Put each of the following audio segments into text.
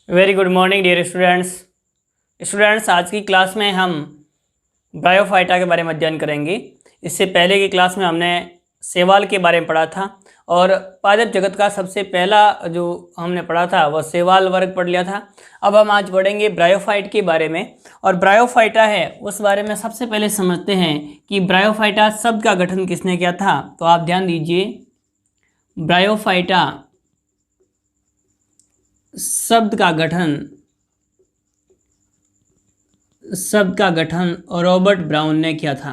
Very good morning dear students आज की class में हम ब्रायोफाइटा के बारे में अध्ययन करेंगे। इससे पहले की क्लास में हमने शैवाल के बारे में पढ़ा था और पादप जगत का सबसे पहला जो हमने पढ़ा था वह शैवाल वर्ग पढ़ लिया था। अब हम आज पढ़ेंगे ब्रायोफाइट के बारे में, और ब्रायोफाइटा है उस बारे में सबसे पहले समझते हैं कि ब्रायोफाइटा शब्द का गठन किसने किया था। तो आप ध्यान दीजिए, ब्रायोफाइटा शब्द का गठन रॉबर्ट ब्राउन ने किया था।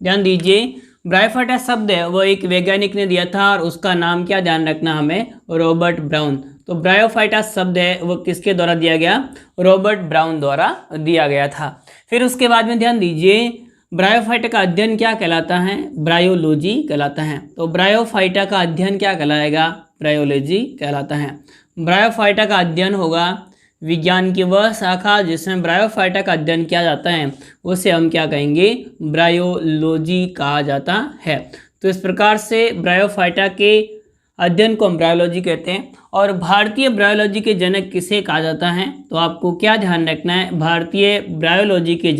ध्यान दीजिए, ब्रायोफाइटा शब्द है वो एक वैज्ञानिक ने दिया था और उसका नाम क्या ध्यान रखना हमें, रॉबर्ट ब्राउन। तो ब्रायोफाइटा शब्द है वो किसके द्वारा दिया गया, रॉबर्ट ब्राउन द्वारा दिया गया था। फिर उसके बाद में ध्यान दीजिए, ब्रायोफाइटा का अध्ययन क्या कहलाता है, ब्रायोलॉजी कहलाता है। तो ब्रायोफाइटा का अध्ययन क्या कहलाएगा, ब्रायोलॉजी कहलाता है। ब्रायोफाइटा का अध्ययन होगा विज्ञान की वह शाखा जिसमें ब्रायोफाइटा का अध्ययन किया जाता है, उसे हम क्या कहेंगे, ब्रायोलॉजी कहा जाता है। तो इस प्रकार से ब्रायोफाइटा के अध्ययन को हम ब्रायोलॉजी कहते हैं। और भारतीय ब्रायोलॉजी के जनक किसे कहा जाता है, तो आपको क्या ध्यान रखना है, भारतीय ब्रायोलॉजी के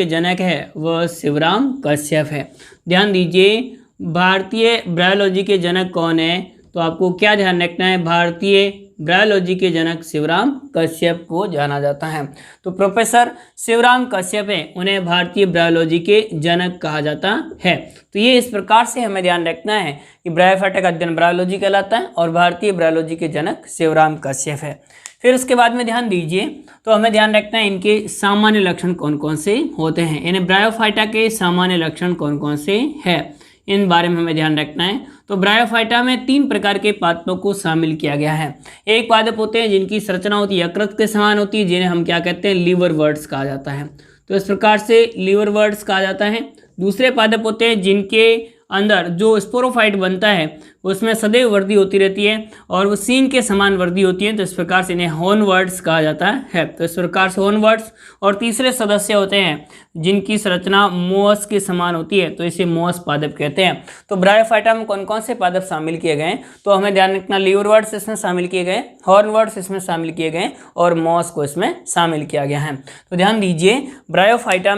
जनक है वह शिवराम कश्यप है। ध्यान दीजिए, भारतीय ब्रायोलॉजी के जनक कौन है, तो आपको क्या ध्यान रखना है, भारतीय ब्रायोलॉजी के जनक शिवराम कश्यप को जाना जाता है। तो प्रोफेसर शिवराम कश्यप है, उन्हें भारतीय ब्रायोलॉजी के जनक कहा जाता है। तो ये इस प्रकार से हमें ध्यान रखना है कि ब्रायोफाइटा का अध्ययन ब्रायोलॉजी कहलाता है और भारतीय ब्रायोलॉजी के जनक शिवराम कश्यप है। फिर उसके बाद में ध्यान दीजिए, तो हमें ध्यान रखना है इनके सामान्य लक्षण कौन कौन से होते हैं, इन्हें ब्रायोफाइटा के सामान्य लक्षण कौन कौन से हैं, इन बारे में हमें ध्यान रखना है। तो ब्रायोफाइटा में 3 प्रकार के पादपों को शामिल किया गया है। एक पादप होते हैं जिनकी संरचना होती है यकृत के समान होती है, जिन्हें हम क्या कहते हैं, लीवरवर्ट्स कहा जाता है। तो इस प्रकार से लीवरवर्ट्स कहा जाता है। दूसरे पादप होते हैं जिनके अंदर जो स्पोरोफाइट बनता है उसमें सदैव वृद्धि होती रहती है और वो सींग के समान वृद्धि होती है, तो इस प्रकार से इन्हें हॉर्नवर्ट्स कहा जाता है। तो इस प्रकार से हॉर्नवर्ट्स। और तीसरे सदस्य होते हैं जिनकी संरचना मोअस के समान होती है, तो इसे मोअस पादप कहते हैं। तो ब्रायोफाइटा में कौन कौन से पादप शामिल किए गए हैं, तो हमें ध्यान रखना, लीवरवर्ट्स इसमें शामिल किए गए, हॉर्नवर्ट्स इसमें शामिल किए गए और मोअस को इसमें शामिल किया गया है। तो ध्यान दीजिए, ब्रायोफाइटा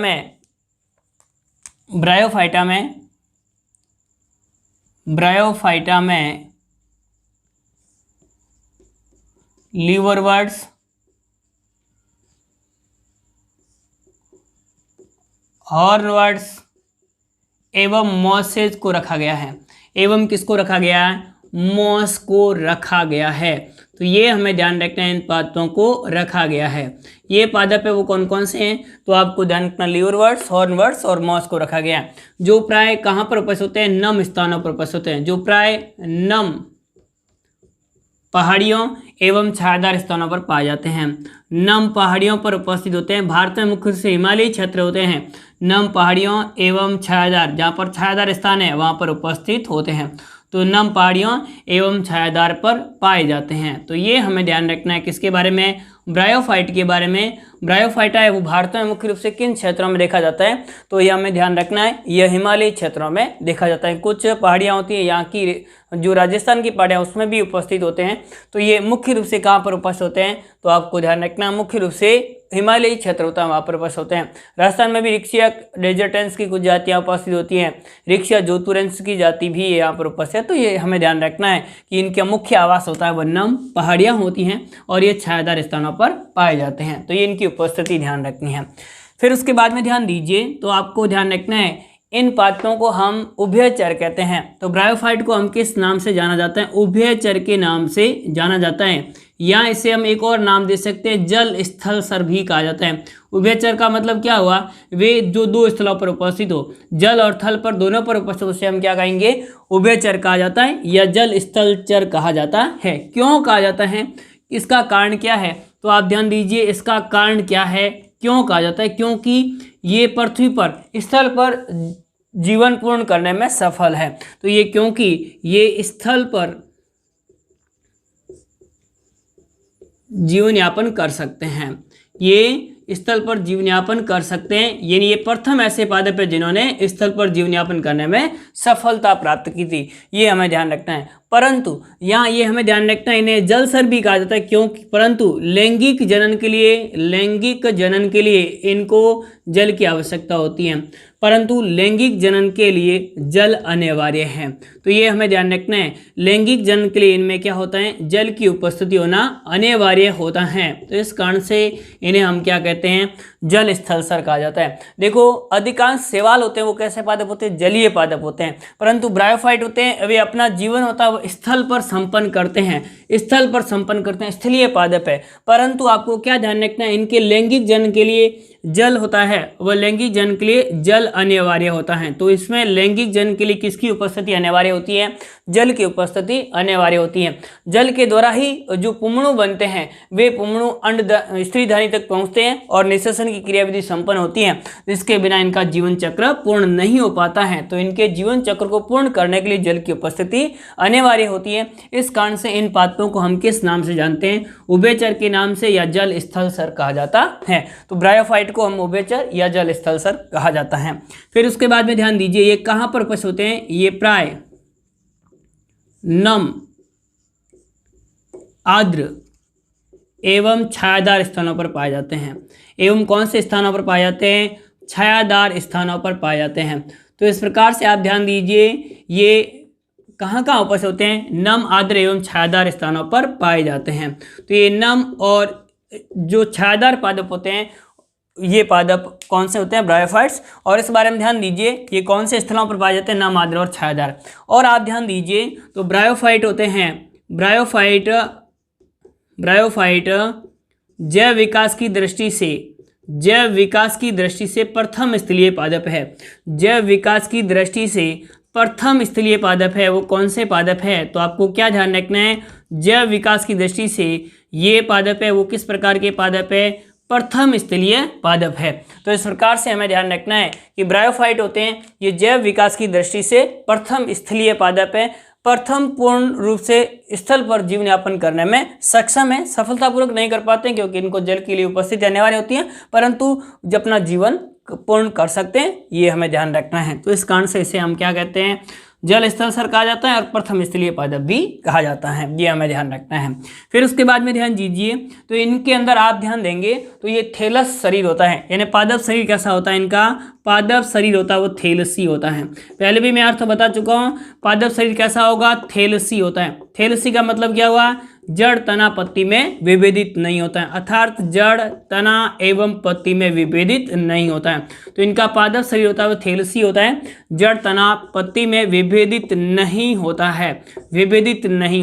में लीवरवर्ट्स, हॉर्नवर्ट्स एवं मॉसेज को रखा गया है। एवं किसको रखा गया है, मॉस को रखा गया है। तो ये हमें ध्यान रखना है, इन पादपों को रखा गया है। ये पादप है वो कौन कौन से हैं, तो आपको ध्यान रखना, लीवरवर्ट्स, हॉर्नवर्ट्स और मॉस को रखा गया है, जो प्राय कहाँ पर उपस्थित होते हैं, नम स्थानों पर उपस्थित होते हैं, जो प्राय नम पहाड़ियों एवं छायादार स्थानों पर पाए जाते हैं। नम पहाड़ियों पर उपस्थित होते हैं। भारत में मुख्य रूप से हिमालयी क्षेत्र होते हैं, नम पहाड़ियों एवं छायादार, जहाँ पर छायादार स्थान है वहाँ पर उपस्थित होते हैं। तो नम पहाड़ियों एवं छायादार पर पाए जाते हैं। तो ये हमें ध्यान रखना है किसके बारे में, ब्रायोफाइट के बारे में। ब्रायोफाइटा है वो भारत में मुख्य रूप से किन क्षेत्रों में देखा जाता है, तो ये हमें ध्यान रखना है, यह हिमालयी क्षेत्रों में देखा जाता है। कुछ पहाड़ियाँ होती हैं, यहाँ की जो राजस्थान की पहाड़ियाँ उसमें भी उपस्थित होते हैं। तो ये मुख्य रूप से कहाँ पर उपस्थित होते हैं, तो आपको ध्यान रखना, मुख्य रूप से हिमालयी क्षेत्र होता है वहाँ पर उपस्थित होते हैं। राजस्थान में भी रिक्सिया डेजर्टेंस की कुछ जातियाँ उपस्थित होती हैं, रिक्सिया जोतुरेंस की जाति भी यहाँ पर उपस्थित है। तो ये हमें ध्यान रखना है कि इनका मुख्य आवास होता है वह नम पहाड़ियाँ होती हैं और ये छायादार स्थानों पर पाए जाते हैं। तो ये इनकी उपस्थिति ध्यान रखनी है। फिर उसके बाद में ध्यान दीजिए, तो आपको ध्यान रखना है, इन पादपों को हम उभयचर कहते हैं। तो ब्रायोफाइट को हम किस नाम से जाना जाता है, उभयचर के नाम से जाना जाता है, या इसे हम एक और नाम दे सकते हैं, जल स्थल सर भी कहा जाता है। उभयचर का मतलब क्या हुआ, वे जो 2 स्थलों पर उपस्थित हो, जल और थल पर दोनों पर उपस्थित, उसे हम क्या कहेंगे, उभयचर कहा जाता है या जल स्थल चर कहा जाता है। क्यों कहा जाता है, इसका कारण क्या है, तो आप ध्यान दीजिए, इसका कारण क्या है, क्यों कहा जाता है, क्योंकि ये पृथ्वी पर स्थल पर जीवन पूर्ण करने में सफल है। तो ये क्योंकि ये स्थल पर जीवन यापन कर सकते हैं, ये स्थल पर जीवन यापन कर सकते हैं, यानी ये प्रथम ऐसे पादप है जिन्होंने स्थल पर जीवन यापन करने में सफलता प्राप्त की थी। ये हमें ध्यान रखना है। परंतु यहाँ ये हमें ध्यान रखना है, इन्हें जलचर भी कहा जाता है, क्योंकि परंतु लैंगिक जनन के लिए इनको जल की आवश्यकता होती है, परंतु लैंगिक जनन के लिए जल अनिवार्य है। तो ये हमें ध्यान रखना है, लैंगिक जनन के लिए इनमें क्या होता है, जल की उपस्थिति होना अनिवार्य होता है। तो इस कारण से इन्हें हम क्या कहते हैं, जल स्थलचर कहा जाता है। देखो अधिकांश शैवाल होते हैं वो कैसे पादप होते हैं, जलीय पादप होते हैं, परंतु ब्रायोफाइट होते हैं वे अपना जीवन होता है वो स्थल पर संपन्न करते हैं, स्थलीय पादप है। परंतु आपको क्या ध्यान रखना है, इनके लैंगिक जनन के लिए जल होता है, वह लैंगिक जनन के लिए जल अनिवार्य होता है। तो इसमें लैंगिक जनन के लिए किसकी उपस्थिति अनिवार्य होती है, जल की उपस्थिति अनिवार्य होती है। जल के द्वारा ही जो पुमणु बनते हैं वे पुमणु अंड स्त्रीधानी तक पहुंचते हैं और निषेचन की क्रियाविधि संपन्न होती है, जिसके बिना इनका जीवन चक्र पूर्ण नहीं हो पाता है। तो इनके जीवन चक्र को पूर्ण करने के लिए जल की उपस्थिति अनिवार्य होती है। इस कारण से इन पादपों को हम किस नाम से जानते हैं, उभयचर के नाम से या जल स्थलचर कहा जाता है। तो ब्रायोफाइट को हम उभयचर या जल स्थलचर कहा जाता है। फिर उसके बाद में ध्यान दीजिए ये कहां पर उपस्थित होते हैं, ये प्राय नम, आर्द्र एवं छायादार स्थानों पर पाए जाते हैं। एवं कौन से स्थानों पर पाए जाते हैं, छायादार स्थानों पर पाए जाते हैं। तो इस प्रकार से आप ध्यान दीजिए ये कहाँ कहाँ उपस्थित होते हैं, नम, आर्द्र एवं छायादार स्थानों पर पाए जाते हैं। तो ये नम और जो छायादार पादप होते हैं ये पादप कौन से होते हैं, ब्रायोफाइट्स। और इस बारे में ध्यान दीजिए ये कौन से स्थलों पर पाए जाते हैं, नम, आर्द्र और छायादार। और आप ध्यान दीजिए तो ब्रायोफाइट होते हैं, ब्रायोफाइट जैव विकास की दृष्टि से प्रथम स्थलीय पादप है। जैव विकास की दृष्टि से प्रथम स्थलीय पादप है। वो कौन से पादप है, तो आपको क्या ध्यान रखना है, जैव विकास की दृष्टि से ये पादप है वो किस प्रकार के पादप है, प्रथम स्थलीय पादप है। तो इस प्रकार से हमें ध्यान रखना है कि ब्रायोफाइट होते हैं ये जैव विकास की दृष्टि से प्रथम स्थलीय पादप है, प्रथम पूर्ण रूप से स्थल पर जीवन यापन करने में सक्षम है। सफलतापूर्वक नहीं कर पाते हैं क्योंकि इनको जल के लिए उपस्थिति अनिवार्य होती है, परंतु जब अपना जीवन पूर्ण कर सकते हैं, ये हमें ध्यान रखना है। तो इस कारण से इसे हम क्या कहते हैं, जल स्थलचर कहा जाता है और प्रथम स्थलीय पादप भी कहा जाता है। ये हमें ध्यान रखना है। फिर उसके बाद में ध्यान दीजिए तो इनके अंदर आप ध्यान देंगे तो ये थैलस शरीर होता है, यानी पादप शरीर कैसा होता है, इनका पादप शरीर होता है वो थैलसी होता है। पहले भी मैं अर्थ बता चुका हूँ, पादप शरीर कैसा होगा, थैलसी होता है। थैलसी का मतलब क्या हुआ, जड़, तना, पत्ती में विभेदित नहीं होता है, अर्थात जड़, तना एवं पत्ती में विभेदित नहीं होता है। तो इनका पादप शरीर होता है वो थैलसी होता है, जड़, तना, पत्ती में विभेदित नहीं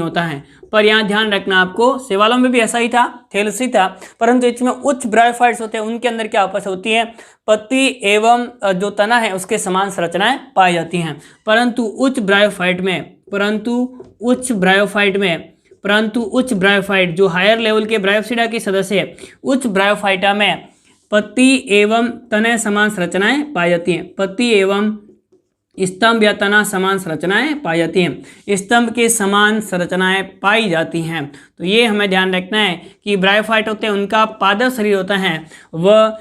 होता है, पर यहाँ ध्यान रखना आपको, शैवालों में भी ऐसा ही था, थैलसी था, परंतु इसमें उच्च ब्रायोफाइट्स होते हैं उनके अंदर क्या उपस्थित होती है, पत्ती एवं जो तना है उसके समान संरचनाएं पाई जाती हैं। परंतु उच्च ब्रायोफाइट जो हायर लेवल के ब्रायोफिटा के सदस्य है, उच्च ब्रायोफाइटा में पत्ती एवं तना समान संरचनाएं पाई जाती हैं, पत्ती एवं स्तंभ या तना समान संरचनाएं पाई जाती हैं, स्तंभ के समान संरचनाएं पाई जाती हैं। तो ये हमें ध्यान रखना है कि ब्रायोफाइट होते हैं उनका पादप शरीर होता है वह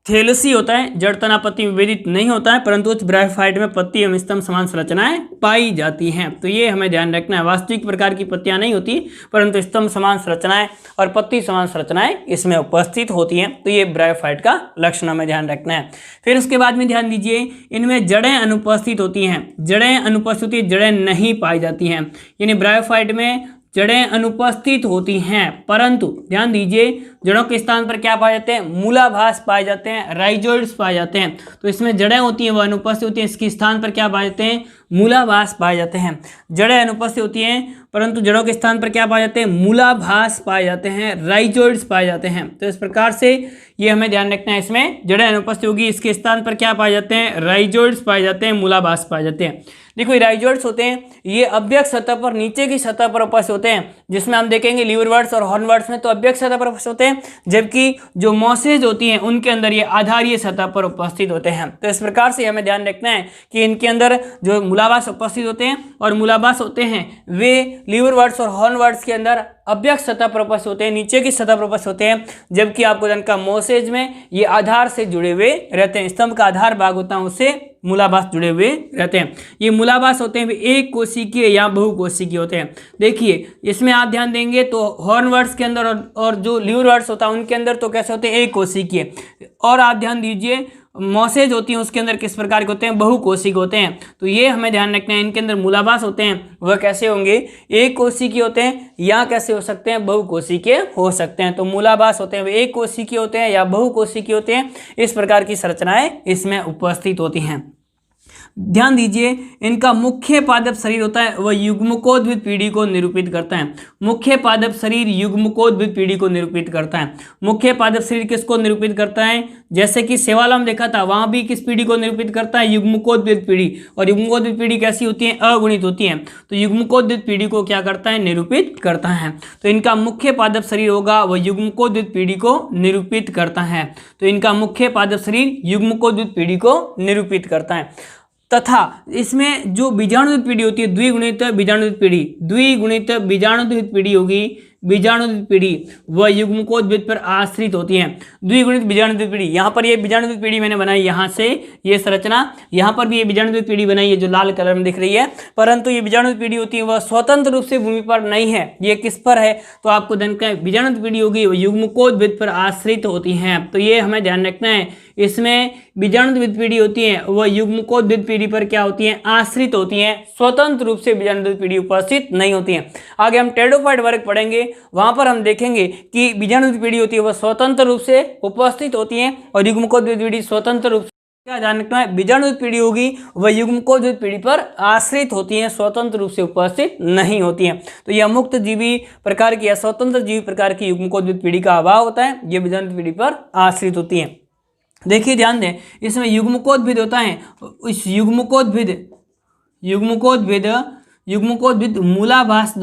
थैलसी होता है, जड़, तना, पत्ती विभेदित नहीं होता है, परंतु उच्च ब्रायोफाइट में पत्ती एवं स्तंभ समान संरचनाएं पाई जाती हैं। तो ये हमें ध्यान रखना है, वास्तविक प्रकार की पत्तियां नहीं होती परंतु स्तंभ समान संरचनाएं और पत्ती समान संरचनाएं इसमें उपस्थित होती हैं। तो ये ब्रायोफाइट का लक्षण हमें ध्यान रखना है। फिर उसके बाद में ध्यान दीजिए इनमें जड़ें अनुपस्थित होती हैं, जड़ें नहीं पाई जाती हैं, यानी ब्रायोफाइट में जड़ें अनुपस्थित होती हैं, परंतु ध्यान दीजिए जड़ों के स्थान पर क्या पाए जाते हैं, मूलाभास पाए जाते हैं, राइजोइड्स पाए जाते हैं। तो इसमें जड़ें होती हैं वह अनुपस्थित होती हैं, इसके स्थान पर क्या पाए जाते हैं, मूलाभास पाए जाते हैं। जड़ें अनुपस्थित होती हैं परंतु जड़ों के स्थान पर क्या पाए जाते हैं, मूलाभास पाए जाते हैं, राइजोइड्स पाए जाते हैं। तो इस प्रकार से ये हमें ध्यान रखना है, इसमें जड़ें अनुपस्थित होगी, इसके स्थान पर क्या पाए जाते हैं, राइजोइड्स पाए जाते हैं, मूलाभास पाए जाते हैं। देखो ये राइजोइड्स होते हैं ये अव्यक्त सतह पर नीचे की सतह पर उपस्थित होते हैं, जिसमें हम देखेंगे लीवरवर्ड्स और हॉर्नवर्ड्स में तो अव्यक्त सतह पर उपस्थित होते हैं, हैं, जबकि जो मोसेज होती हैं उनके अंदर ये आधारीय सतह पर उपस्थित होते हैं। तो इस प्रकार से हमें ध्यान रखना है कि इनके अंदर जो मूलाभास उपस्थित होते हैं और मूलाभास होते हैं वे लीवरवर्ट्स और हॉर्नवर्ट्स के अंदर अव्यक्त सतह पर उपस्थित होते हैं, नीचे की सतह पर उपस्थित होते हैं, जबकि आपको जानना का मोसेज में ये आधार से जुड़े हुए रहते हैं, स्तंभ का आधार भाग होता है उससे मूलाभास जुड़े हुए रहते हैं। ये मूलाभास होते हैं एक कोशिकीय या बहुकोशिकीय होते हैं। देखिए इसमें आप ध्यान देंगे तो हॉर्नवर्ट्स के अंदर और जो लीवरवर्ट्स होता है उनके अंदर तो कैसे होते हैं, एक कोशिकीय, और आप ध्यान दीजिए मोसेज होती हैं उसके अंदर किस प्रकार के होते हैं, बहुकोशिक होते हैं। तो ये हमें ध्यान रखना है, इनके अंदर मूलाभास होते हैं वह कैसे होंगे, एक कोशिकीय होते हैं या कैसे हो सकते हैं, बहुकोशिकीय हो सकते हैं। तो मूलाभास होते हैं वे एक कोशिकीय होते हैं या बहुकोशिकीय होते हैं, इस प्रकार की संरचनाएं इसमें उपस्थित होती हैं। ध्यान दीजिए इनका मुख्य पादप शरीर होता है वह युग्मकोद्भिद पीढ़ी को निरूपित करता है। मुख्य पादप शरीर युग्मकोद्भिद पीढ़ी को निरूपित करता है। मुख्य पादप शरीर किसको निरूपित करता है, जैसे कि सेवालम देखा था वहां भी किस पीढ़ी को निरूपित करता है, युग्मकोद्भिद पीढ़ी। और युग्मकोद्भिद पीढ़ी कैसी होती है, अगुणित होती है। तो युग्मकोद्भिद पीढ़ी को क्या करता है, निरूपित करता है। तो इनका मुख्य पादप शरीर होगा वह युग्मकोद्भिद पीढ़ी को निरूपित करता है। तो इनका मुख्य पादप शरीर युग्मकोद्भिद पीढ़ी को निरूपित करता है। तथा इसमें जो बीजाणुयुक्त पीढ़ी होती है द्विगुणित बीजाणुयुक्त पीढ़ी, द्विगुणित बीजाणुयुक्त पीढ़ी होगी, बीजाणुयुक्त पीढ़ी वह युग्मकोद्भिद पर आश्रित होती है। द्विगुणित बीजाणुयुक्त पीढ़ी, यहाँ पर ये बीजाणुयुक्त पीढ़ी मैंने बनाई, यहाँ से ये संरचना, यहाँ पर भी ये बीजाणुयुक्त पीढ़ी बनाई है जो लाल कलर में दिख रही है, परंतु ये बीजाणुयुक्त पीढ़ी होती है वह स्वतंत्र रूप से भूमि पर नहीं है। ये किस पर है, तो आपको ध्यान रखना है बीजाणुयुक्त पीढ़ी होगी वह युग्मकोद्भिद पर आश्रित होती है। तो ये हमें ध्यान रखना है, इसमें बीजाणुयुक्त पीढ़ी होती है वह युग्मकोद्भिद पीढ़ी पर क्या होती है, आश्रित होती हैं, स्वतंत्र रूप से बीजाणुयुक्त पीढ़ी उपस्थित नहीं होती है। आगे हम टेरिडोफाइट वर्ग पढ़ेंगे, वहां पर हम देखेंगे कि बीजाणुयुक्त पीढ़ी होती है वह स्वतंत्र रूप से उपस्थित होती है और युग्मकोद्भिद पीढ़ी स्वतंत्र रूप से, क्या ध्यान रखना है, बीजाणुयुक्त पीढ़ी होगी वह युग्मकोद्भिद पीढ़ी पर आश्रित होती है, स्वतंत्र रूप से उपस्थित नहीं होती है। तो यह मुक्त जीवी प्रकार की या स्वतंत्र जीवी प्रकार की युग्मकोद्भिद पीढ़ी का अभाव होता है, यह बीजाणुयुक्त पीढ़ी पर आश्रित होती है। देखिए ध्यान दें, इसमें युग्मकोद्भिद होता है, इस युग्मकोद्भिद मूलाभास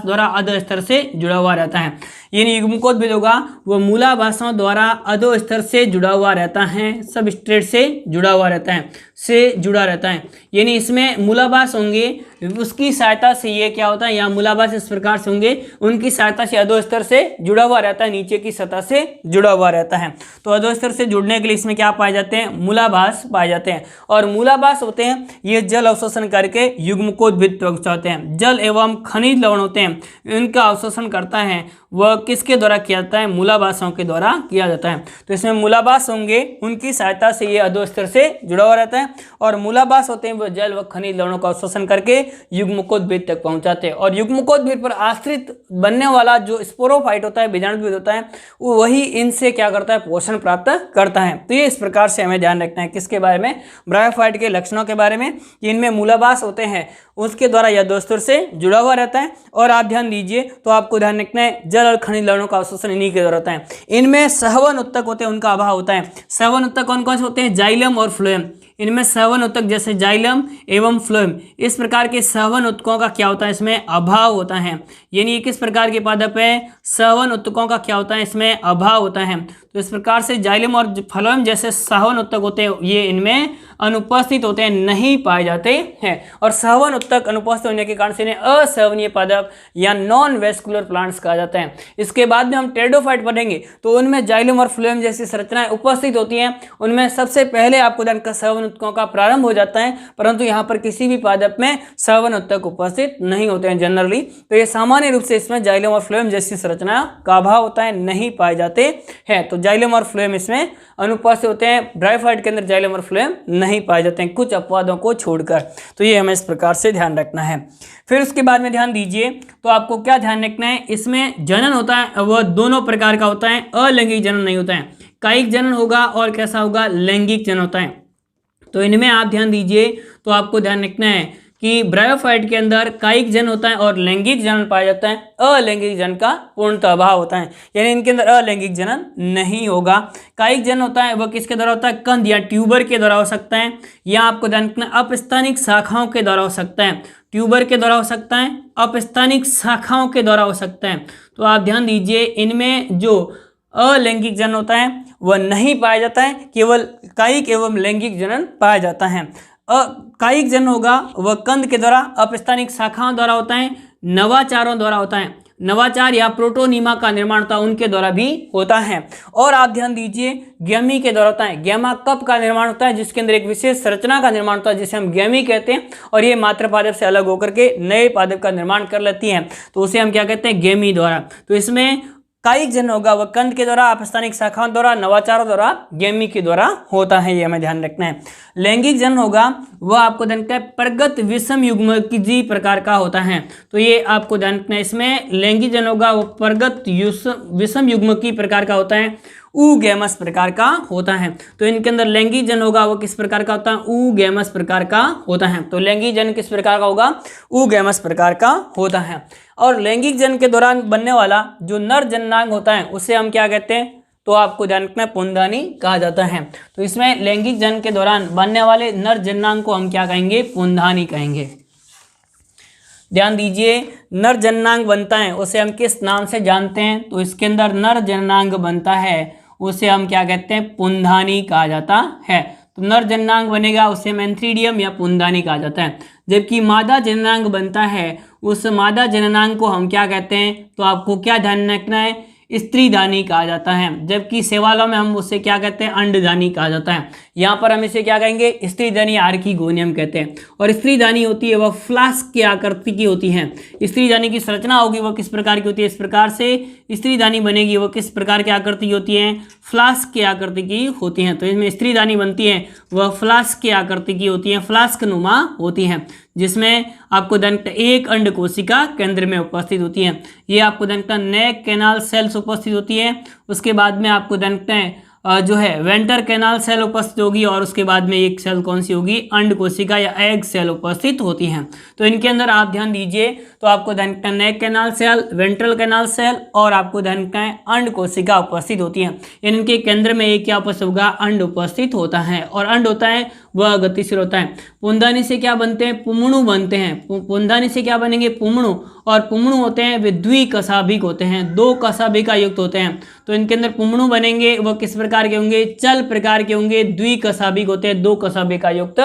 द्वारा अधोस्तर से जुड़ा हुआ रहता है। यानी युग्मकोद्भिद होगा वह मूलाभासों द्वारा अधोस्तर से जुड़ा हुआ रहता है, सबस्ट्रेट से जुड़ा हुआ रहता है, से जुड़ा रहता है। यानी इसमें मूलाभास होंगे, उसकी सहायता से ये क्या होता है, यहाँ मूलाभास इस प्रकार से होंगे, उनकी सहायता से अधोस्तर से जुड़ा हुआ रहता है, नीचे की सतह से जुड़ा हुआ रहता है। तो अधोस्तर से जुड़ने के लिए इसमें क्या पाए जाते हैं, मूलाभास पाए जाते हैं। और मूलाभास होते हैं ये जल अवशोषण करके युग्मकोद्भिद पहुंचाते हैं। जल एवं खनिज लवण होते हैं, इनका अवशोषण करता है वह किसके द्वारा किया जाता है, मूलाभासों के द्वारा किया जाता है। तो इसमें मूलाभास होंगे, उनकी सहायता से ये अधोस्तर से जुड़ा हुआ रहता है। और मूलाभास होते हैं वह जल व खनिज लवणों का अवशोषण करके युग्मकोद्भिद तक पहुंचाते हैं। और युग्मकोद्भिद पर आश्रित बनने वाला जो स्पोरोफाइट होता है, बीजाणुद्भिद होता है, वो वही इनसे क्या करता है, पोषण प्राप्त करता है। तो ये इस प्रकार से हमें ध्यान रखना है किसके बारे में, ब्रायोफाइट के लक्षणों के बारे में, कि इनमें मूलाभास होते हैं उसके द्वारा यह अधोस्तर से जुड़ा हुआ रहता है। और आप ध्यान दीजिए तो आपको ध्यान रखना है जल और खनिज लवणों का अवशोषण इन्हीं के द्वारा होता है। इनमें सहवन उत्तक होते हैं, उनका अभाव होता है। सहवन उत्तक कौन कौन से होते हैं, जाइलम और फ्लोएम। इनमें सहवन उत्तक जैसे जाइलम एवं फ्लोएम, इस प्रकार के सहवन उत्तकों का क्या होता है, इसमें अभाव होता है। यानी ये किस प्रकार के पादप है, सहवन उत्तकों का क्या होता है, इसमें अभाव होता है। तो इस प्रकार से जाइलम और फ्लोएम जैसे सहवन उत्तक होते हैं ये इनमें अनुपस्थित होते हैं, नहीं पाए जाते हैं। और सहवन उत्तक अनुपस्थित होने के कारण से इन्हें असहवनीय पादप या नॉन वेस्कुलर प्लांट्स कहा जाता है। इसके बाद में हम टेरिडोफाइट पढ़ेंगे तो उनमें जाइलम और फ्लोएम जैसी संरचनाएं उपस्थित होती हैं। उनमें सबसे पहले आपको जानकर सहवन उत्तकों का प्रारंभ हो जाता है, परंतु यहाँ पर किसी भी पादप में सहवन उत्तक उपस्थित नहीं होते हैं जनरली। तो ये सामान्य रूप से इसमें जाइलम और फ्लोएम जैसी संरचना का अभाव होता है, नहीं पाए जाते हैं। तो जाइलम और फ्लोएम इसमें अनुपस्थित होते हैं। ब्रायोफाइट के अंदर जाइलम और फ्लोएम नहीं पाए जाते हैं, कुछ अपवादों को छोड़कर। तो ये हमें इस प्रकार से ध्यान रखना है। फिर उसके बाद में ध्यान दीजिए तो आपको क्या ध्यान रखना है, इसमें जनन होता है वह दोनों प्रकार का होता है, अलैंगिक जनन नहीं होता है। कायिक जनन होगा और कैसा होगा, लैंगिक जनन होता है। तो इनमें आप ध्यान दीजिए तो आपको ध्यान रखना है कि ब्रायोफाइट के अंदर कायिक जन होता है और लैंगिक जनन पाया जाता है, अलैंगिक जनन का पूर्णतः अभाव होता है, यानी इनके अंदर अलैंगिक जनन नहीं होगा। कायिक जनन होता है वह किसके द्वारा होता है, कंद या ट्यूबर के द्वारा हो सकता है, या आपको ध्यान रखना अपस्थानिक शाखाओं के द्वारा हो सकता है, ट्यूबर के द्वारा हो सकता है, अपस्थानिक शाखाओं के द्वारा हो सकता है। तो आप ध्यान दीजिए, इनमें जो अलैंगिक जनन होता है वह नहीं पाया जाता है, केवल कायिक एवं लैंगिक जनन पाया जाता है। कायिक जनन होगा वह कंद के द्वारा, अपस्थानिक शाखाओं द्वारा होता है, नवाचारों द्वारा होता है, नवाचार या प्रोटोनीमा का निर्माण होता है उनके द्वारा भी होता है। और आप ध्यान दीजिए, गैमी के द्वारा होता है, गैमा कप का निर्माण होता है जिसके अंदर एक विशेष संरचना का निर्माण होता है जिसे हम गैमी कहते हैं, और ये मात्र पादप से अलग होकर के नए पादप का निर्माण कर लेती हैं, तो उसे हम क्या कहते हैं, गैमी द्वारा। तो इसमें कायिक जनन होगा वह कंद के द्वारा, अपस्थानिक शाखाओं द्वारा, नवाचारों द्वारा, गैमी के द्वारा होता है, ये हमें ध्यान रखना है। लैंगिक जनन होगा वह आपको ध्यान रखना है प्रगत विषम युग्मकी प्रकार का होता है, तो ये आपको ध्यान रखना है। इसमें लैंगिक जनन होगा वो प्रगत विषम युग्मकी प्रकार का होता है, ऊगैमस प्रकार का होता है। तो इनके अंदर लैंगिक जनन होगा वो किस प्रकार का होता है, ऊगैमस प्रकार का होता है। तो लैंगिक जनन किस प्रकार का होगा, ऊगैमस प्रकार का होता है। और लैंगिक जनन के दौरान बनने वाला जो नर जननांग होता है उसे हम क्या कहते हैं, तो आपको ध्यान रखना है पुंधानी कहा जाता है। तो इसमें लैंगिक जनन के दौरान बनने वाले नर जननांग को हम क्या कहेंगे, पुंधानी कहेंगे। ध्यान दीजिए, नर जननांग बनता है उसे हम किस नाम से जानते हैं, तो इसके अंदर नर जननांग बनता है उसे हम क्या कहते हैं, पुंधानी कहा जाता है। तो नर जननांग बनेगा उसे हम एंथ्रीडियम या पुंधानी कहा जाता है। जबकि मादा जननांग बनता है उस मादा जननांग को हम क्या कहते हैं, तो आपको क्या ध्यान रखना है, स्त्रीधानी कहा जाता है। जबकि सेवालों में हम उसे क्या कहते हैं, अंडधानी कहा जाता है। यहाँ पर हम इसे क्या कहेंगे, स्त्रीधानी आर्किगोनियम कहते हैं। और स्त्रीधानी होती है वह फ्लास्क की आकृति की होती है। स्त्रीधानी की संरचना होगी वह किस प्रकार की होती है, इस प्रकार से स्त्रीधानी बनेगी वह किस प्रकार की आकृति की होती है, फ्लास्क की आकृति की होती है। तो इसमें स्त्रीधानी बनती है वह फ्लास्क की आकृति की होती है, फ्लास्क नुमा होती है, जिसमें आपको दंत एक अंड कोशिका केंद्र में उपस्थित होती है। ये आपको दंत नेक कैनाल सेल्स उपस्थित होती है। उसके बाद में आपको दंत जो है वेंटर कैनाल सेल उपस्थित होगी, और उसके बाद में एक सेल कौन सी होगी, अंड कोशिका या एग सेल उपस्थित होती हैं। तो इनके अंदर आप ध्यान दीजिए, तो आपको ध्यान रखना है neck canal cell, ventral canal cell, और आपको ध्यान रखना है अंड कोशिका उपस्थित होती है। इनके केंद्र में एक क्या उपस्थित होगा, अंड उपस्थित होता है, और अंड होता है वह गतिशील होता है। पुंधानी से क्या बनते हैं, पुमणु बनते हैं। पुंधानी से क्या बनेंगे, पुमणु, और पुमणु होते हैं वे द्विकशाभिक होते हैं, दो कशाभिका युक्त होते हैं। तो इनके अंदर पुमणु बनेंगे वह किस प्रकार के होंगे, चल प्रकार के होंगे, द्विकशाभिक होते हैं, दो कशाभिका युक्त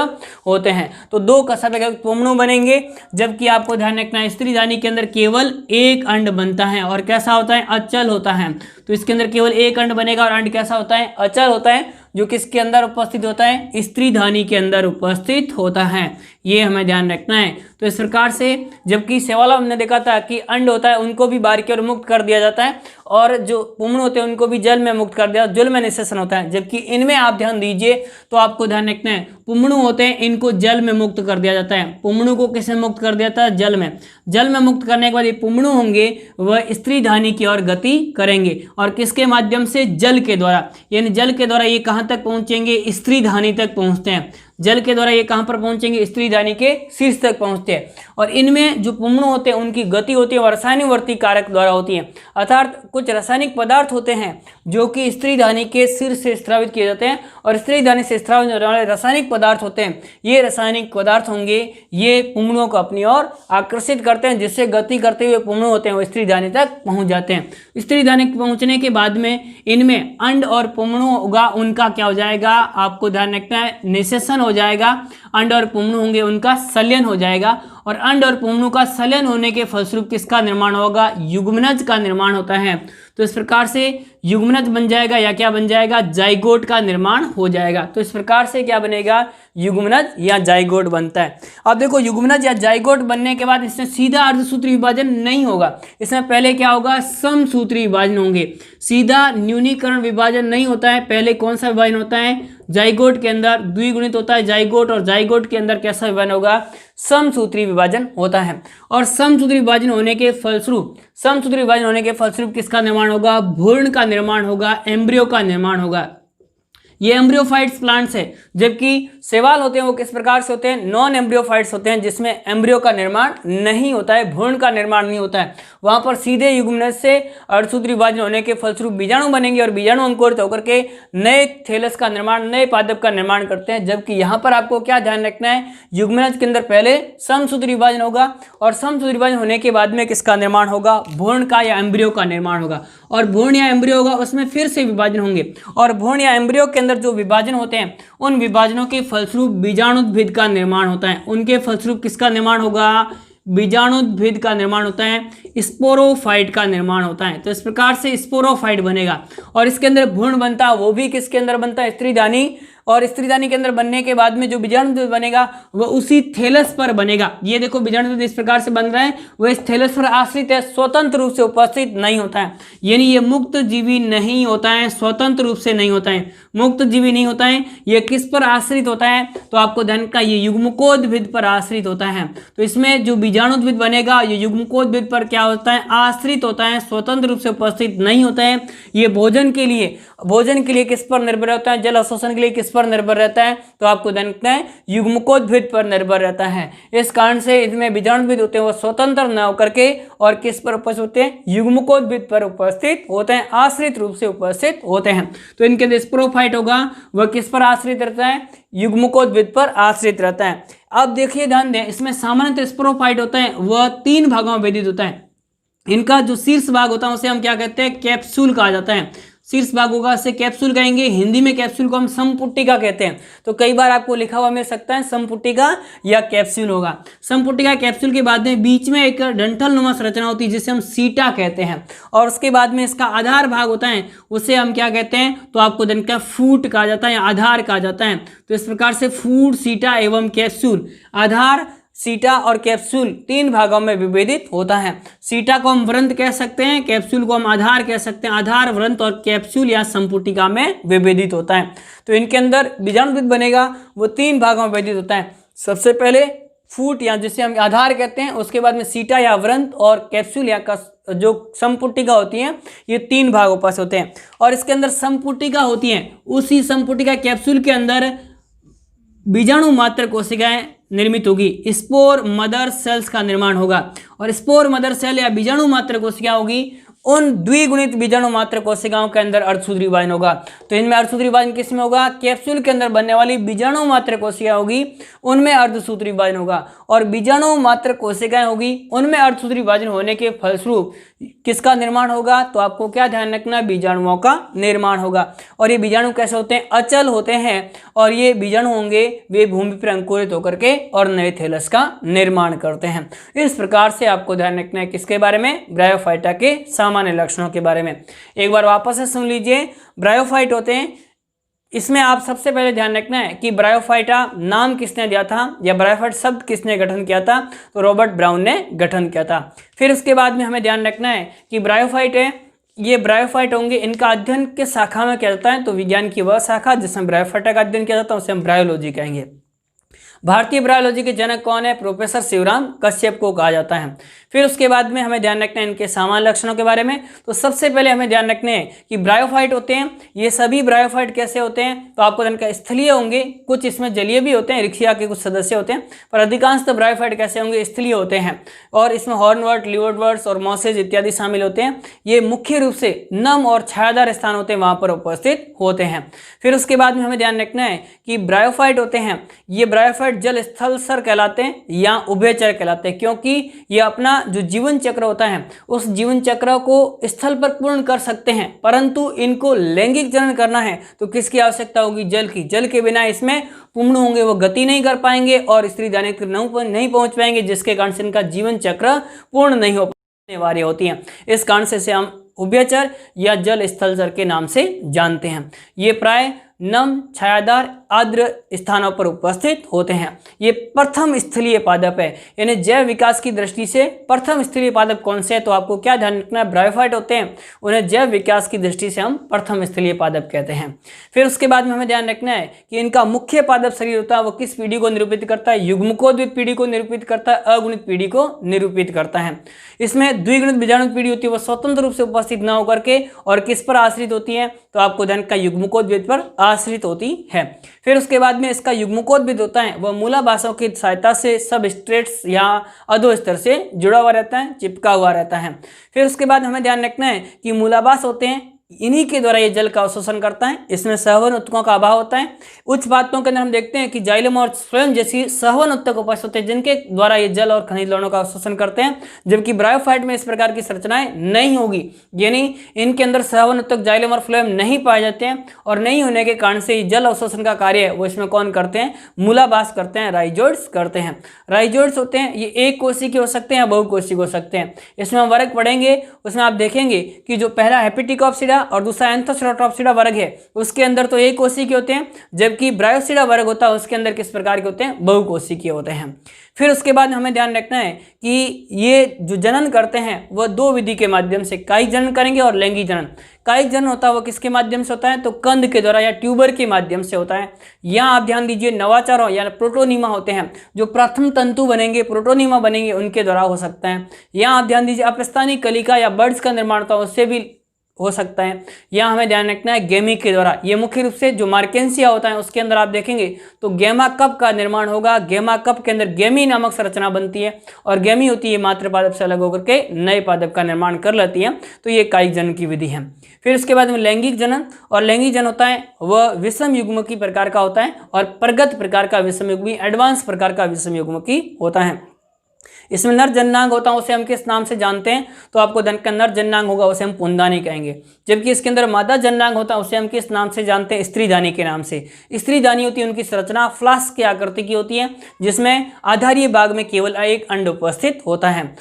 होते हैं। तो दो कशाभिका युक्त पुमणु बनेंगे। जबकि आपको ध्यान रखना है स्त्रीधानी के अंदर केवल एक अंड बनता है, और कैसा होता है, अचल होता है। तो इसके अंदर केवल एक अंड बनेगा, और अंड कैसा होता है, अचल होता है, जो किसके अंदर उपस्थित होता है, स्त्रीधानी के अंदर उपस्थित होता है। ये हमें ध्यान रखना है। तो इस प्रकार से जबकि सेवाला हमने देखा था कि अंड होता है उनको भी बाहर की ओर मुक्त कर दिया जाता है, और जो पुमणु होते हैं उनको भी जल में मुक्त कर दिया, जल में निषेचन होता है। जबकि इनमें आप ध्यान दीजिए, तो आपको ध्यान रखना है पुमणु होते हैं इनको जल में मुक्त कर दिया जाता है। पुमणु को किसमें मुक्त कर दिया जाता है, जल में। जल में मुक्त करने के बाद ये पुमणु होंगे वह स्त्रीधानी की ओर गति करेंगे, और किसके माध्यम से, जल के द्वारा। यानी जल के द्वारा ये कहाँ तक पहुँचेंगे, स्त्रीधानी तक पहुँचते हैं। जल के द्वारा ये कहाँ पर पहुंचेंगे, स्त्रीधानी के शीर्ष तक पहुंचते हैं। और इनमें जो पुमणु होते हैं उनकी गति होती है रसायनवर्ती कारक द्वारा होती है, अर्थात कुछ रासायनिक पदार्थ होते हैं जो कि स्त्रीधानी के शीर्ष से स्रावित किए जाते हैं, और स्त्रीधानी से स्रावित होने वाले रासायनिक पदार्थ होते हैं, ये रासायनिक पदार्थ होंगे ये पुमणुओं को अपनी ओर आकर्षित करते हैं, जिससे गति करते हुए पुमणु होते हैं वो स्त्रीधानी तक पहुंच जाते हैं। स्त्रीधानी पहुंचने के बाद में इनमें अंड और पुमणु होगा, उनका क्या हो जाएगा, आपको ध्यान रखना है, निषेचन हो जाएगा। अंड और पुमणु होंगे उनका सल्यन हो जाएगा, और अंड और पुमणु का सल्यन होने के फलस्वरूप किसका निर्माण होगा, युग्मनज का निर्माण होता है। तो इस प्रकार से युग्मनज बन जाएगा, या क्या बन जाएगा, जाइगोट का निर्माण हो जाएगा। तो इस प्रकार से क्या बनेगा, युग्मनज या जाइगोट बनता है। अब देखो युग्मनज या जाइगोट बनने के बाद इसमें सीधा अर्धसूत्री विभाजन नहीं होगा, इसमें पहले क्या होगा, समसूत्री विभाजन होंगे। सीधा न्यूनीकरण विभाजन नहीं होता है, पहले कौन सा विभाजन होता है, जाइगोट के अंदर द्विगुणित होता है जाइगोट, और जाइगोट के अंदर कैसा विभाजन होगा, समसूत्री विभाजन होता है। और समसूत्री विभाजन होने के फलस्वरूप किसका निर्माण होगा, भ्रूण का निर्माण होगा, एम्ब्रियो का निर्माण होगा। ये एम्ब्रियोफाइट्स प्लांट्स है। जबकि शैवाल होते हैं वो किस प्रकार से होते हैं, नॉन एम्ब्रियोफाइट्स होते हैं, जिसमें एम्ब्रियो का निर्माण नहीं होता है, भ्रूण का निर्माण नहीं होता है। वहां पर सीधे युग्मनज से अर्धसूत्री विभाजन होने के फलस्वरूप बीजाणु बनेंगे और बीजाणु अंकुरित होकर के नए थैलस का निर्माण, नए पादप का निर्माण करते हैं। जबकि यहाँ पर आपको क्या ध्यान रखना है, युग्मनज के अंदर पहले समसूत्री विभाजन होगा और समसूत्री विभाजन होने के बाद में किसका निर्माण होगा, भ्रूण का या एम्ब्रियो का निर्माण होगा। और भ्रूण या एम्ब्रियो होगा उसमें फिर से विभाजन होंगे और भ्रूण या एम्ब्रियो के अंदर जो विभाजन होते हैं उन विभाजनों के फलस्वरूप बीजाणुद्भिद का निर्माण होता है। उनके फलस्वरूप किसका निर्माण होगा, बीजाणुद्भिद का निर्माण होता है, स्पोरोफाइट का निर्माण होता है। तो इस प्रकार से स्पोरोफाइट बनेगा और इसके अंदर भ्रूण बनता है, वो भी किसके अंदर बनता है, स्त्रीदानी। और स्त्रीदानी के अंदर बनने के बाद में जो बीजाणुद्भिद बनेगा वह उसी थैलस पर बनेगा। ये देखो बीजाणुद्भिद इस प्रकार से बन रहा है, वह इस थैलस पर आश्रित है, स्वतंत्र रूप से उपस्थित नहीं होता है। यानी ये मुक्त जीवी नहीं होता है, स्वतंत्र रूप से नहीं होता है, मुक्त जीवी नहीं होता है। ये किस पर आश्रित होता है, तो आपको ध्यान का ये युग्मकोद्भिद पर आश्रित होता है। तो इसमें जो बीजाणुद्भिद बनेगा ये युग्मकोद्भिद पर क्या होता है, आश्रित होता है, स्वतंत्र रूप से उपस्थित नहीं होता है। ये भोजन के लिए किस पर निर्भर होता है, जल अवशोषण के लिए किस पर निर्भर रहता है, तो आपको ध्यान रखना है युग्मकोद्भिद पर निर्भर रहता है। इस कारण से इसमें बीजाणुद्भिद होते हैं वो स्वतंत्र न होकर के और किस पर उपस्थित होते हैं, युग्मकोद्भिद पर उपस्थित होते हैं, आश्रित रूप से उपस्थित होते हैं। तो इनके अंदर स्पोरोफाइट होगा वह किस पर आश्रित रहता है, युग्मकोद्भिद पर आश्रित रहता है। अब देखिए ध्यान दें, इसमें सामान्यतः स्पोरोफाइट होता है वह 3 भागों में विभाजित होता है। इनका जो शीर्ष भाग होता है उसे हम क्या कहते हैं, कैप्सूल कहा जाता है। शीर्ष भाग होगा इसे कैप्सूल कहेंगे, हिंदी में कैप्सूल को हम संपुटिका कहते हैं। तो कई बार आपको लिखा हुआ मिल सकता है संपुटिका या कैप्सूल होगा। संपुटिका कैप्सूल के बाद में बीच में एक डंठल नुमा संरचना होती है जिसे हम सीटा कहते हैं और उसके बाद में इसका आधार भाग होता है उसे हम क्या कहते हैं, तो आपको दिन का फूट कहा जाता है या आधार कहा जाता है। तो इस प्रकार से फूट, सीटा एवं कैप्सूल, आधार, सीटा और कैप्सूल 3 भागों में विभेदित होता है। सीटा को हम वृंत कह सकते हैं, कैप्सूल को हम आधार कह सकते हैं। आधार, वृंत और कैप्सूल या संपुटिका में विभेदित होता है। तो इनके अंदर बीजाणुद्भिद बनेगा वो 3 भागों में विभेदित होता है। सबसे पहले फूट या जिसे हम आधार कहते हैं, उसके बाद में सीटा या वृंत और कैप्सूल या जो संपुटिका होती है, ये 3 भागों पर होते हैं। और इसके अंदर संपुटिका होती है, उसी संपुटिका कैप्सूल के अंदर बीजाणु मात्र कोशिकाएं निर्मित होगी, स्पोर मदर सेल्स का निर्माण होगा। और स्पोर मदर सेल या बीजाणु मात्र कोशिका होगी, उन द्विगुणित बीजाणु मात्र कोशिकाओं के अंदर अर्धसूत्री विभाजन होगा। तो इनमें अर्धसूत्री विभाजन किसमें होगा, कैप्सूल के अंदर बनने वाली बीजाणु मात्र कोशिका होगी उनमें अर्धसूत्री विभाजन होगा। और बीजाणु मात्र कोशिकाएं होगी उनमें अर्धसूत्री विभाजन होने के फलस्वरूप किसका निर्माण होगा, तो आपको क्या ध्यान रखना, बीजाणुओं का निर्माण होगा। और ये बीजाणु कैसे होते हैं, अचल होते हैं और ये बीजाणु होंगे वे भूमि पर अंकुरित होकर के और नए थैलस का निर्माण करते हैं। इस प्रकार से आपको ध्यान रखना है किसके बारे में, ब्रायोफाइटा के सामान्य लक्षणों के बारे में। एक बार वापस से सुन लीजिए, ब्रायोफाइट होते हैं, इसमें आप सबसे पहले ध्यान रखना है कि ब्रायोफाइटा नाम किसने दिया था या ब्रायोफाइट शब्द किसने गठन किया था, तो रॉबर्ट ब्राउन ने गठन किया था। फिर उसके बाद में हमें ध्यान रखना है कि ब्रायोफाइट है, ये ब्रायोफाइट होंगे, इनका अध्ययन किस शाखा में किया जाता है, तो विज्ञान की वह शाखा जिसमें ब्रायोफाइटा का अध्ययन किया जाता है उसे हम ब्रायोलॉजी कहेंगे। भारतीय ब्रायोलॉजी के जनक कौन है, प्रोफेसर शिवराम कश्यप को कहा जाता है। फिर उसके बाद में हमें ध्यान रखना है इनके सामान्य लक्षणों के बारे में। तो सबसे पहले हमें ध्यान रखने हैं कि ब्रायोफाइट होते हैं, ये सभी ब्रायोफाइट कैसे होते हैं, तो आपको इनका स्थलीय होंगे, कुछ इसमें जलीय भी होते हैं, रिक्शिया के कुछ सदस्य होते हैं, पर अधिकांश ब्रायोफाइट कैसे होंगे, स्थलीय होते हैं। और इसमें हॉर्नवर्ट, लिवर्टवर्ट्स और मॉसेज इत्यादि शामिल होते हैं। ये मुख्य रूप से नम और छायादार स्थान होते हैं वहां पर उपस्थित होते हैं। फिर उसके बाद में हमें ध्यान रखना है कि ब्रायोफाइट होते हैं, ये ब्रायोफाइट जल स्थल सर कहलाते हैं या उभयचर कहलाते हैं, क्योंकि ये अपना जो जीवन चक्र होता है उस जीवन चक्र को स्थल पर पूर्ण कर सकते हैं, परंतु इनको लैंगिक जनन करना है तो किसकी आवश्यकता होगी, जल की। जल के बिना इसमें पूर्ण होंगे वो गति नहीं कर पाएंगे और स्त्री जाने तक नहीं पहुंच पाएंगे, जिसके कारण से इनका जीवन चक्र पूर्ण नहीं हो पाने वाली होती है। इस कारण से हम उभयचर या जल स्थल चर के नाम से जानते हैं। ये प्राय नम, छायादार, आर्द्र स्थानों पर उपस्थित होते हैं। ये प्रथम स्थलीय पादप है, यानी जैव विकास की दृष्टि से प्रथम स्थलीय पादप कौन से है, तो आपको क्या ध्यान रखना है, ब्रायोफाइट होते हैं, उन्हें जैव विकास की दृष्टि से हम प्रथम स्थलीय पादप कहते हैं। फिर उसके बाद में हमें ध्यान रखना है कि इनका मुख्य पादप शरीर होता है वो किस पीढ़ी को निरूपित करता है, युग्मकोद्भिद पीढ़ी को निरूपित करता है, अगुणित पीढ़ी को निरूपित करता है। इसमें द्विगुणित बीजाणु पीढ़ी होती है वो स्वतंत्र रूप से उपस्थित न होकर के और किस पर आश्रित होती है, तो आपको ध्यान का युग्मकोद्भिद पर आश्रित होती है। फिर उसके बाद में इसका युग्मकोद्भिद होता है वह मूलाभासों की सहायता से सबस्ट्रेट्स या अधोस्तर से जुड़ा हुआ रहता है, चिपका हुआ रहता है। फिर उसके बाद हमें ध्यान रखना है कि मूलाभास होते हैं, इन्हीं के द्वारा ये जल का अवशोषण करता है, इसमें सहवन ऊतकों का अभाव होता है। उच्च पादपों के अंदर हम देखते हैं कि जाइलम और फ्लोएम जैसी सहवन ऊतक उपस्थित होते हैं जिनके द्वारा ये जल और खनिज लवणों का अवशोषण करते हैं, जबकि ब्रायोफाइट में इस प्रकार की संरचनाएं नहीं होगी, यानी इनके अंदर सहवन ऊतक जाइलम और फ्लोएम नहीं पाए जाते हैं और नहीं होने के कारण से जल अवशोषण का कार्य है वो इसमें कौन करते हैं, मूलाभास करते हैं, राइजोइड्स करते हैं। राइजोइड्स होते हैं ये एक कोशिकी हो सकते हैं या बहुकोशिक हो सकते हैं। इसमें हम वर्ग पढ़ेंगे, उसमें आप देखेंगे कि जो पहला हेपेटिकोप्सिडा और दूसरा एंथोसेरोटॉप्सिडा वर्ग है उसके अंदर तो एक कोशिकीय होते हैं, जबकि ब्रायोसिडा वर्ग होता है उसके अंदर किस प्रकार के होते हैं, बहुकोशिकीय होते हैं। फिर उसके बाद हमें ध्यान रखना है कि ये जो जनन करते हैं वह दो विधि के माध्यम से कायिक जनन करेंगे और लैंगिक जनन। कायिक जनन होता है वो किसके माध्यम से होता है, तो कंद के द्वारा या ट्यूबर के माध्यम से होता है। यहाँ आप ध्यान दीजिए नवाचारों या प्रोटोनीमा होते हैं, जो प्रथम तंतु बनेंगे, प्रोटोनीमा बनेंगे, उनके द्वारा हो सकता है। यहाँ आप ध्यान दीजिए अपस्थानी कलिका या बर्ड्स का निर्माण होता है उससे भी हो सकता है। यहाँ हमें ध्यान रखना है गेमी के द्वारा, ये मुख्य रूप से जो मार्केंसिया होता है उसके अंदर आप देखेंगे तो गेमा कप का निर्माण होगा। गेमा कप के अंदर गेमी नामक संरचना बनती है और गेमी होती है मातृ पादप से अलग होकर के नए पादप का निर्माण कर लेती है, तो ये कायिक जनन की विधि है। फिर उसके बाद में लैंगिक जनन, और लैंगिक जनन होता है वह विषम युग्मकी प्रकार का होता है और प्रगत प्रकार का विषम युग्मी, एडवांस प्रकार का विषम युग्मकी होता है। इसमें नर जननांग होता है उसे हम किस नाम से जानते हैं, तो आपको धन का नर जननांग होगा उसे हम पुंदानी कहेंगे, जबकि इसके अंदर मादा जननांग होता है उसे हम किस नाम से जानते हैं, स्त्रीदानी के नाम से। स्त्रीदानी होती है उनकी संरचना फ्लास्क की आकृति की होती है जिसमें आधारीय भाग में केवल एक अंड उपस्थित होता है।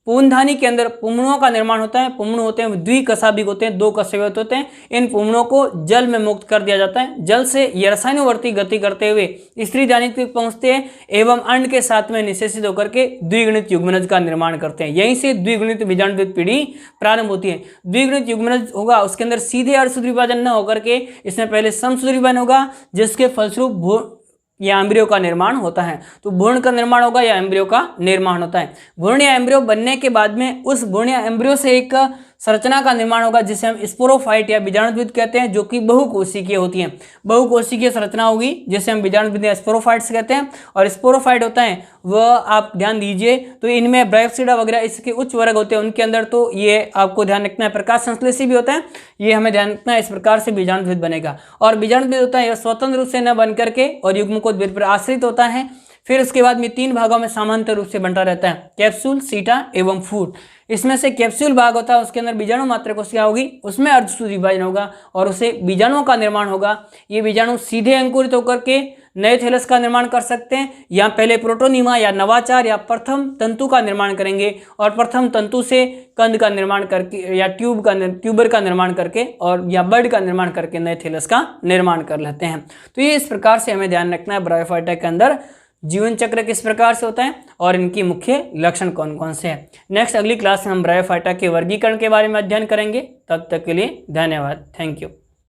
पुंधानी के अंदर पुमणुओं का निर्माण होता है। पुमणु होते हैं द्विकशाभिक होते हैं, दो कशेवत होते हैं। इन पुमणुओं को जल में मुक्त कर दिया जाता है, जल से ये रसायनवर्ती गति करते हुए स्त्रीदानी तक पहुंचते हैं एवं अंड के साथ में निषेचित होकर के द्विगुणित युग्मनज का निर्माण करते हैं। यहीं से द्विगुणित बीजाणुद्वित पीढ़ी प्रारंभ होती है। द्विगुणित युग्मनज होगा उसके अंदर सीधे अर्धसूत्री विभाजन न होकर के इसमें पहले समसूत्री विभाजन होगा, जिसके फलस्वरूप या एम्ब्रियो का निर्माण होता है। तो भ्रूण का निर्माण होगा या एम्ब्रियो का निर्माण होता है। भ्रूण या एम्ब्रियो बनने के बाद में उस भ्रूण या एम्ब्रियो से एक संरचना का निर्माण होगा जिसे हम स्पोरोफाइट या बीजाणुद्वित कहते हैं, जो कि बहुकोशिकीय होती है। बहुकोशिकीय संरचना होगी जिसे हम बीजाणुद्वित या स्पोरोफाइट्स कहते हैं। और स्पोरोफाइट होता है वह आप ध्यान दीजिए तो इनमें ब्रायोप्सिडा वगैरह इसके उच्च वर्ग होते हैं, उनके अंदर तो ये आपको ध्यान रखना है प्रकाश संश्लेषी भी होता है, ये हमें ध्यान रखना है। इस प्रकार से बीजाणुद्वित बनेगा। और बीजाणुद्वित होता है यह स्वतंत्र रूप से न बन करके और युग्मकोद्भिद पर आश्रित होता है। फिर उसके बाद में तीन भागों में समांतर रूप से बंटा रहता है, कैप्सूल, सीटा एवं फूट। इसमें से कैप्सूल भाग होता है उसके अंदर बीजाणु मात्र कोशिका होगी, उसमें अर्धसूत्री विभाजन होगा और उसे बीजाणुओं का निर्माण होगा। ये बीजाणु सीधे अंकुरित होकर के नए थैलस का निर्माण कर सकते हैं या पहले प्रोटोनीमा या नवाचार या प्रथम तंतु का निर्माण करेंगे और प्रथम तंतु से कंद का निर्माण करके या ट्यूबर का निर्माण करके और या बर्ड का निर्माण करके नए थैलस का निर्माण कर लेते हैं। तो ये इस प्रकार से हमें ध्यान रखना है ब्रायोफाइटा के अंदर जीवन चक्र किस प्रकार से होता है और इनकी मुख्य लक्षण कौन कौन से हैं। नेक्स्ट अगली क्लास में हम ब्रायोफाइटा के वर्गीकरण के बारे में अध्ययन करेंगे। तब तक के लिए धन्यवाद। Thank you.